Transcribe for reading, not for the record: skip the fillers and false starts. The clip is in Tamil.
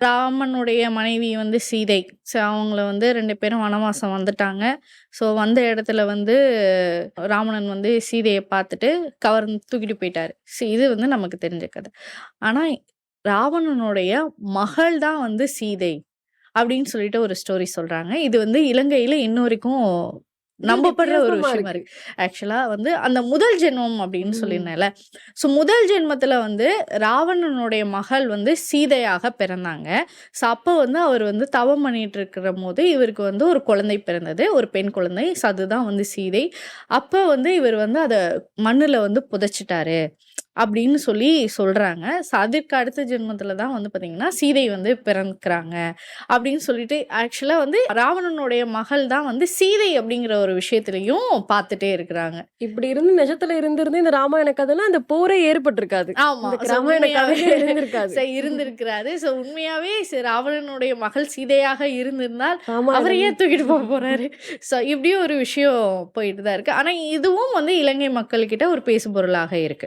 ராமனுடைய மனைவி வந்து சீதை. ஸோ அவங்கள வந்து 2 பேரும் வனவாசம் வந்துட்டாங்க. ஸோ வந்த இடத்துல வந்து ராவணன் வந்து சீதைய பார்த்துட்டு கவர்ந்து தூக்கிட்டு போயிட்டாரு. இது வந்து நமக்கு தெரிஞ்ச கதை. ஆனா ராவணனுடைய மகள் தான் வந்து சீதை அப்படின்னு சொல்லிட்டு ஒரு ஸ்டோரி சொல்றாங்க. இது வந்து இலங்கையில இன்ன வரைக்கும் நம்பப்படுற ஒரு வித்தியாசமா விஷயமா இருக்கு. இருக்கு. ஆக்சுவலா வந்து அந்த முதல் ஜென்மம் அப்படின்னு சொல்லியிருந்தேன்ல. ஸோ முதல் ஜென்மத்துல வந்து ராவணனுடைய மகள் வந்து சீதையாக பிறந்தாங்க. ஸோ அப்போ வந்து அவர் வந்து தவம் பண்ணிட்டு இருக்கிறபோது இவருக்கு வந்து ஒரு குழந்தை பிறந்தது. ஒரு பெண் குழந்தை. ஸோ அதுதான் வந்து சீதை. அப்போ வந்து இவர் வந்து அத மண்ணுல வந்து புதைச்சிட்டாரு. அப்படின்னு சொல்லி சொல்றாங்க. ஸோ அதுக்கு அடுத்த ஜென்மத்துல தான் வந்து பார்த்தீங்கன்னா, சீதை வந்து பிறக்குறாங்க. அப்படின்னு சொல்லிட்டு ஆக்சுவலா வந்து ராவணனுடைய மகள் தான் வந்து சீதை அப்படிங்கிற ஒரு விஷயத்திலயும் பார்த்துட்டே இருக்கிறாங்க. இப்படி இருந்து நிஜத்துல இருந்திருந்து இந்த ராமாயண கதைலாம் அந்த போரே ஏற்பட்டிருக்காது. ஆமா. இந்த ஸோ ராமாயண உண்மையாவே கதையே இருந்திருக்காது. இருந்திருக்கிறாரு. ஸோ உண்மையாவே ராவணனுடைய மகள் சீதையாக இருந்திருந்தால், அவர ராமாயணம் ஏன் தூக்கிட்டு போறாரு? ஸோ இப்படியும் ஒரு விஷயம் போயிட்டு தான் இருக்கு. ஆனா இதுவும் வந்து இலங்கை மக்கள் கிட்ட ஒரு பேசுபொருளாக இருக்கு.